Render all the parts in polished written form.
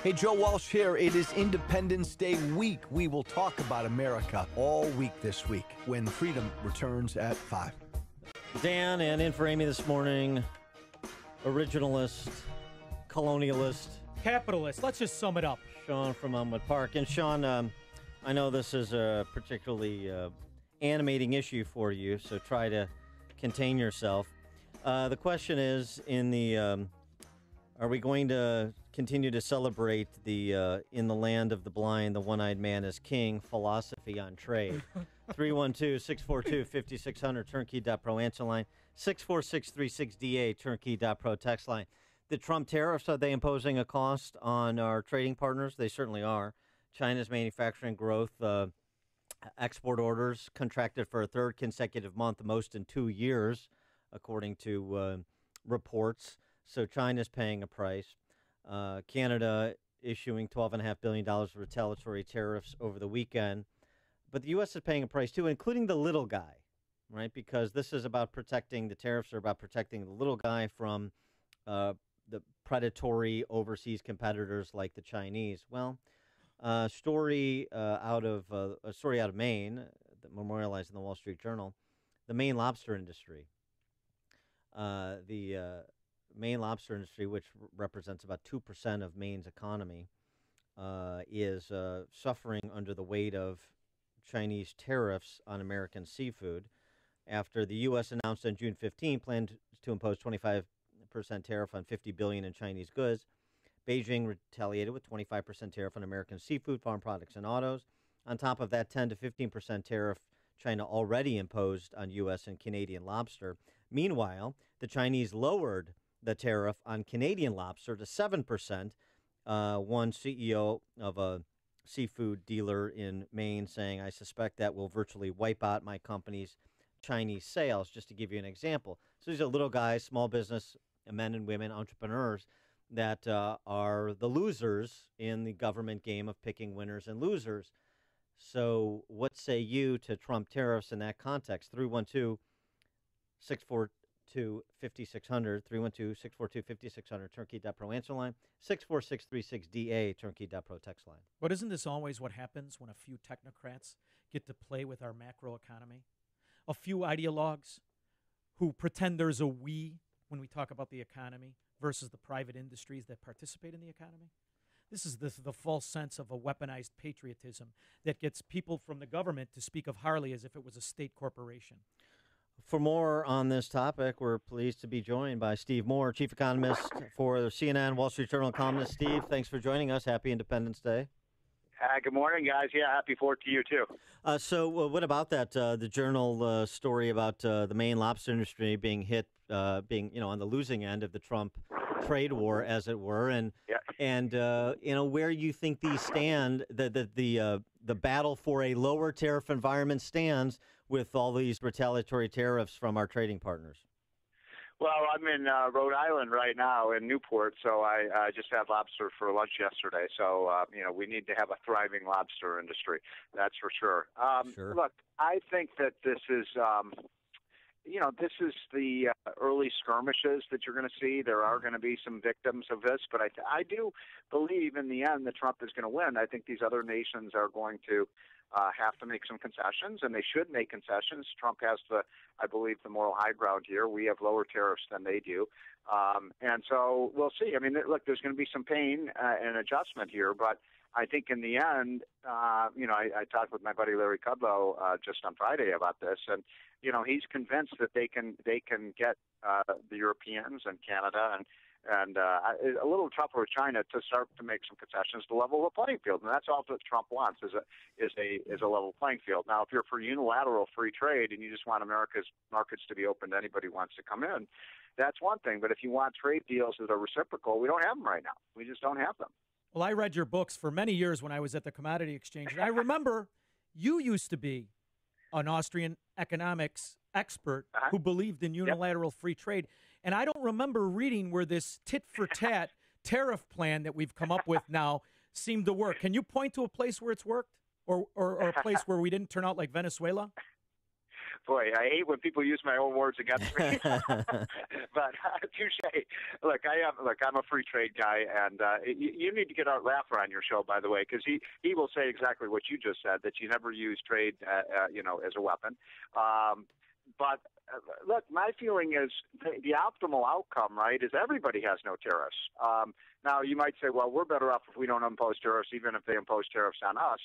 Hey, Joe Walsh here. It is Independence Day week. We will talk about America all week this week when freedom returns at 5. Dan, and in for Amy this morning, originalist, colonialist. Capitalist. Let's just sum it up. Sean from Elmwood Park. And Sean, I know this is a particularly animating issue for you, so try to contain yourself. The question is, are we going to continue to celebrate the in the land of the blind, the one-eyed man is king philosophy on trade? 312-642-5600, turnkey.pro answer line, 64636DA, turnkey.pro text line. The Trump tariffs, are they imposing a cost on our trading partners? They certainly are. China's manufacturing growth, export orders contracted for a third consecutive month, the most in 2 years, according to reports. So China's paying a price. Canada issuing $12.5 billion of retaliatory tariffs over the weekend. But the U.S. is paying a price, too, including the little guy, right? Because this is about protecting, the tariffs are about protecting the little guy from the predatory overseas competitors like the Chinese. Well, a story out of Maine that memorialized in the Wall Street Journal, the Maine lobster industry. The Maine lobster industry, which represents about 2% of Maine's economy, is suffering under the weight of Chinese tariffs on American seafood after the U.S. announced on June 15 planned to impose 25% tariff on $50 billion in Chinese goods. Beijing retaliated with 25% tariff on American seafood, farm products, and autos. On top of that 10 to 15% tariff China already imposed on U.S. and Canadian lobster. Meanwhile, the Chinese lowered the tariff on Canadian lobster to 7%. One CEO of a seafood dealer in Maine saying, I suspect that will virtually wipe out my company's Chinese sales, just to give you an example. So these are little guys, small business men and women, entrepreneurs that are the losers in the government game of picking winners and losers. So what say you to Trump tariffs in that context? 312-642-5600, 312-642-5600, turnkey.pro answer line, 64636DA, turnkey.pro text line. But isn't this always what happens when a few technocrats get to play with our macro economy? A few ideologues who pretend there's a we when we talk about the economy versus the private industries that participate in the economy? This is the false sense of a weaponized patriotism that gets people from the government to speak of Harley as if it was a state corporation. For more on this topic, we're pleased to be joined by Steve Moore, chief economist for the CNN, Wall Street Journal columnist. Steve, thanks for joining us. Happy Independence Day. Good morning, guys. Yeah, happy 4th to you, too. So what about that, the Journal story about the Maine lobster industry being hit, being, on the losing end of the Trump trade war, as it were, and where you think these stand, the battle for a lower tariff environment stands with all these retaliatory tariffs from our trading partners? Well, I'm in Rhode Island right now in Newport, so I just had lobster for lunch yesterday. So, we need to have a thriving lobster industry. That's for sure. Sure. Look, I think that this is, this is the early skirmishes that you're going to see. There are going to be some victims of this, but I do believe in the end that Trump is going to win. I think these other nations are going to have to make some concessions, and they should make concessions. Trump has I believe, the moral high ground here. We have lower tariffs than they do. And so we'll see. I mean, look, there's going to be some pain and adjustment here, but I think in the end, I talked with my buddy Larry Kudlow just on Friday about this, and he's convinced that they can get the Europeans and Canada and a little tougher with China to start to make some concessions to level the playing field, and that's all that Trump wants is a level playing field. Now, if you're for unilateral free trade and you just want America's markets to be open to anybody who wants to come in, that's one thing. But if you want trade deals that are reciprocal, we don't have them right now. We just don't have them. Well, I read your books for many years when I was at the Commodity Exchange, and I remember you used to be an Austrian economics expert who believed in unilateral free trade. And I don't remember reading where this tit-for-tat tariff plan that we've come up with now seemed to work. Can you point to a place where it's worked or a place where we didn't turn out like Venezuela? Boy, I hate when people use my own words against me. But touche. Look, I'm a free trade guy, and you need to get Art Laffer on your show, by the way, because he will say exactly what you just said, that you never use trade, as a weapon. But look, my feeling is the optimal outcome, right, is everybody has no tariffs. Now, you might say, well, we're better off if we don't impose tariffs, even if they impose tariffs on us.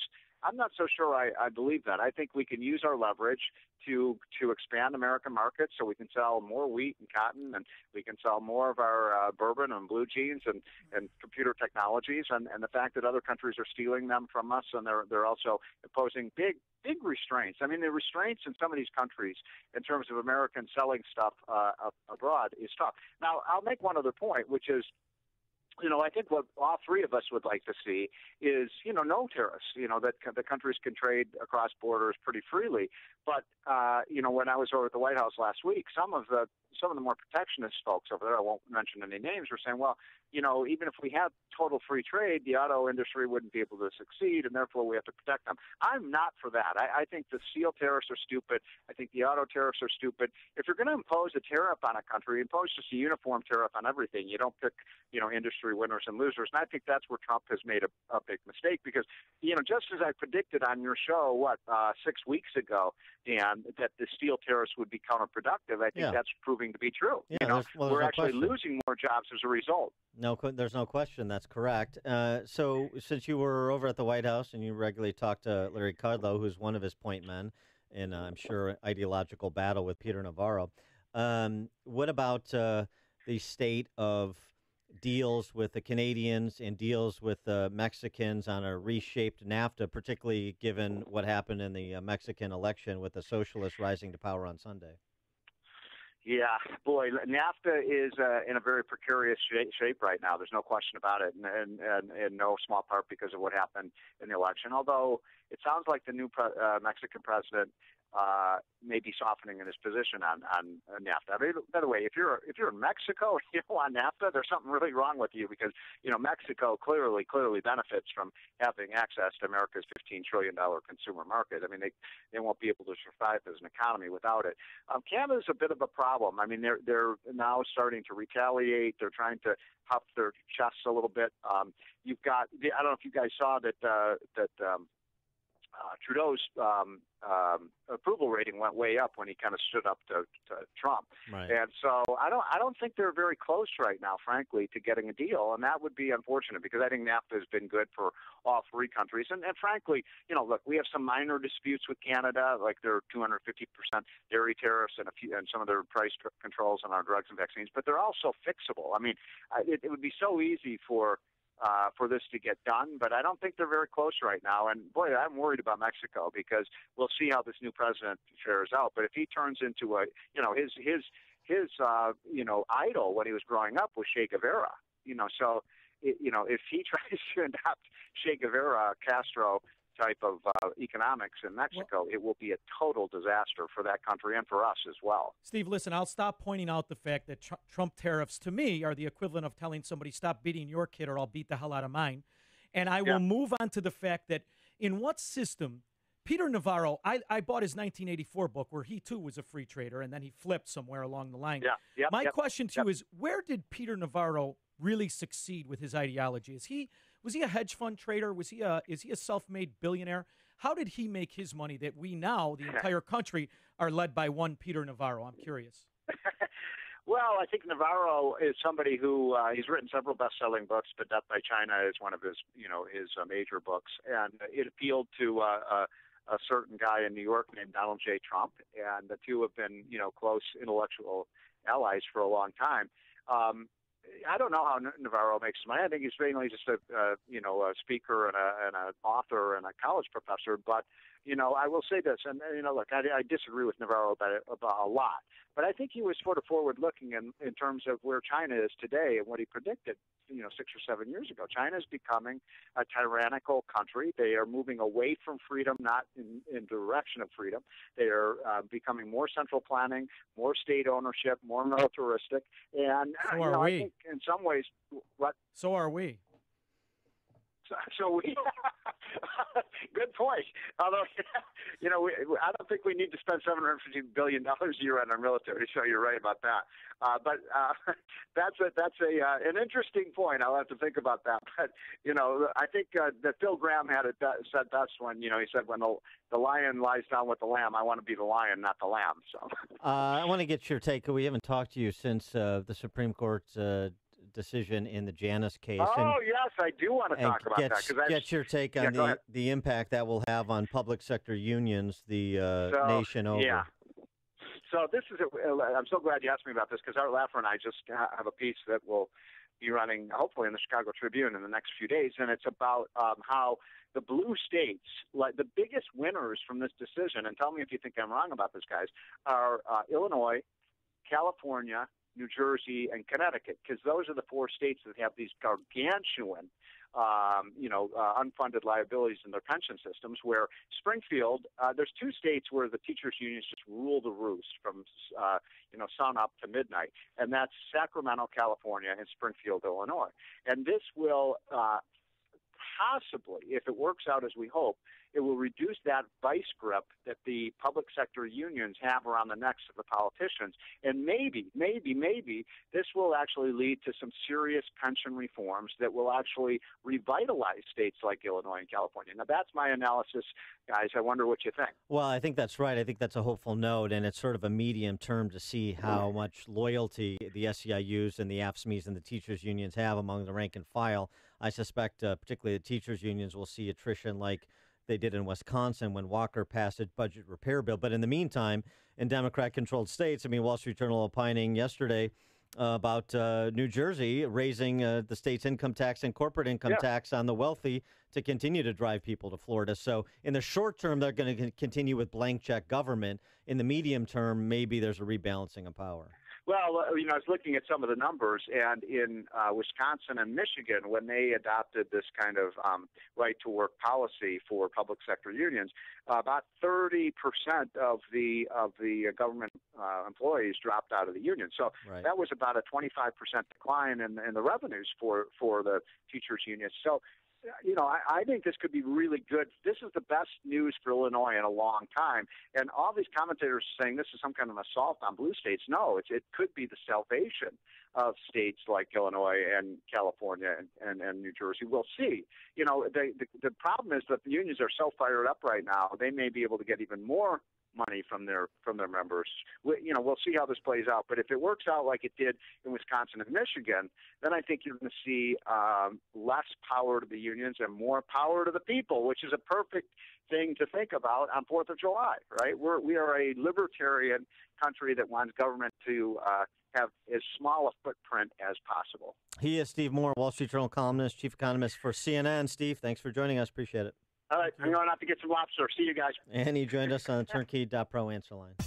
I'm not so sure I believe that. I think we can use our leverage to expand American markets so we can sell more wheat and cotton, and we can sell more of our bourbon and blue jeans and computer technologies, and the fact that other countries are stealing them from us, and they're also imposing big restraints. I mean, the restraints in some of these countries in terms of Americans selling stuff abroad is tough. Now, I'll make one other point, which is, I think what all three of us would like to see is, no tariffs, that the countries can trade across borders pretty freely. But, when I was over at the White House last week, some of the more protectionist folks over there, I won't mention any names, were saying, well, even if we had total free trade, the auto industry wouldn't be able to succeed, and therefore we have to protect them. I'm not for that. I think the steel tariffs are stupid. I think the auto tariffs are stupid. If you're going to impose a tariff on a country, impose just a uniform tariff on everything. You don't pick, industry winners and losers. And I think that's where Trump has made a big mistake because, just as I predicted on your show, 6 weeks ago, Dan, that the steel tariffs would be counterproductive, I think that's proving to be true. Yeah, we're actually losing more jobs as a result. No, there's no question. That's correct. So since you were over at the White House and you regularly talk to Larry Kudlow, who's one of his point men in, I'm sure, ideological battle with Peter Navarro, what about the state of deals with the Canadians and deals with the Mexicans on a reshaped NAFTA, particularly given what happened in the Mexican election with the socialists rising to power on Sunday? Yeah, boy, NAFTA is in a very precarious shape right now. There's no question about it, and in no small part because of what happened in the election. Although it sounds like the new Mexican president may be softening in his position on NAFTA. I mean, by the way, if you're in Mexico on NAFTA, there's something really wrong with you because Mexico clearly benefits from having access to America's $15 trillion consumer market. I mean, they won't be able to survive as an economy without it. Canada's a bit of a problem. I mean, they're now starting to retaliate. They're trying to puff their chests a little bit. You've got I don't know if you guys saw that Trudeau's approval rating went way up when he kind of stood up to Trump. Right. And so I don't think they're very close right now, frankly, to getting a deal, and that would be unfortunate because I think NAFTA has been good for all three countries. And frankly, look, we have some minor disputes with Canada, like their 250% dairy tariffs and some of their price controls on our drugs and vaccines, but they're also fixable. I mean, it would be so easy for this to get done, but I don't think they're very close right now. And boy, I'm worried about Mexico because we'll see how this new president fares out. But if he turns into his idol when he was growing up was Che Guevara, so if he tries to adopt Che Guevara, Castro type of economics in Mexico, it will be a total disaster for that country and for us as well. Steve, listen, I'll stop pointing out the fact that Trump tariffs, to me, are the equivalent of telling somebody, stop beating your kid or I'll beat the hell out of mine. And I will move on to the fact that in what system, Peter Navarro, I bought his 1984 book where he, too, was a free trader, and then he flipped somewhere along the line. My question to you is, where did Peter Navarro really succeed with his ideology? Was he a hedge fund trader? Is he a self-made billionaire? How did he make his money that we now, the entire country, are led by one Peter Navarro? I'm curious. Well, I think Navarro is somebody who he's written several best-selling books, but Death by China is one of his major books, and it appealed to a certain guy in New York named Donald J. Trump, and the two have been close intellectual allies for a long time. I don't know how Navarro makes his money. I think he's mainly just a speaker and an author and a college professor. But I will say this, and look, I disagree with Navarro about a lot, but I think he was sort of forward-looking in terms of where China is today and what he predicted 6 or 7 years ago. China is becoming a tyrannical country. They are moving away from freedom, not in direction of freedom. They are becoming more central planning, more state ownership, more militaristic, and so are we. I think in some ways, what? So are we. So we, Good point. Although, I don't think we need to spend $750 billion a year on our military, so you're right about that. But that's an interesting point. I'll have to think about that. But, I think that Phil Graham said best when, he said, when the lion lies down with the lamb, I want to be the lion, not the lamb. So I want to get your take. We haven't talked to you since the Supreme Court's decision in the Janus case. Oh, yes, I do want to talk about that. Get your take on the impact that will have on public sector unions, the nation over. Yeah. So this is, I'm so glad you asked me about this, because Art Laffer and I just have a piece that will be running, hopefully, in the Chicago Tribune in the next few days, and it's about how the blue states, like the biggest winners from this decision, and tell me if you think I'm wrong about this, guys, are Illinois, California, New Jersey, and Connecticut, because those are the 4 states that have these gargantuan unfunded liabilities in their pension systems, where Springfield, there's 2 states where the teachers' unions just rule the roost from, sun up to midnight, and that's Sacramento, California, and Springfield, Illinois. And this will possibly, if it works out as we hope, it will reduce that vice grip that the public sector unions have around the necks of the politicians. And maybe this will actually lead to some serious pension reforms that will actually revitalize states like Illinois and California. Now, that's my analysis, guys. I wonder what you think. Well, I think that's right. I think that's a hopeful note, and it's sort of a medium term to see how much loyalty the SEIUs and the AFSCMEs and the teachers' unions have among the rank and file. I suspect particularly the teachers' unions will see attrition like they did in Wisconsin when Walker passed a budget repair bill. But in the meantime, in Democrat-controlled states, Wall Street Journal opining yesterday about New Jersey raising the state's income tax and corporate income tax on the wealthy to continue to drive people to Florida. So in the short term, they're going to continue with blank check government. In the medium term, maybe there's a rebalancing of power. Well, I was looking at some of the numbers, and in Wisconsin and Michigan, when they adopted this kind of right-to-work policy for public sector unions, about 30% of the government employees dropped out of the union. So that was about a 25% decline in the revenues for the teachers' unions. So, I think this could be really good. This is the best news for Illinois in a long time. And all these commentators are saying this is some kind of assault on blue states. No, it could be the salvation of states like Illinois and California and New Jersey. We'll see. The problem is that the unions are so fired up right now, they may be able to get even more money from their members. We'll see how this plays out. But if it works out like it did in Wisconsin and Michigan, then I think you're going to see less power to the unions and more power to the people, which is a perfect thing to think about on 4th of July, right? We are a libertarian country that wants government to have as small a footprint as possible. He is Steve Moore, Wall Street Journal columnist, chief economist for CNN. Steve, thanks for joining us. Appreciate it. All right, I'm going out to get some lobster. See you guys. And he joined us on the Turnkey.Pro answer line.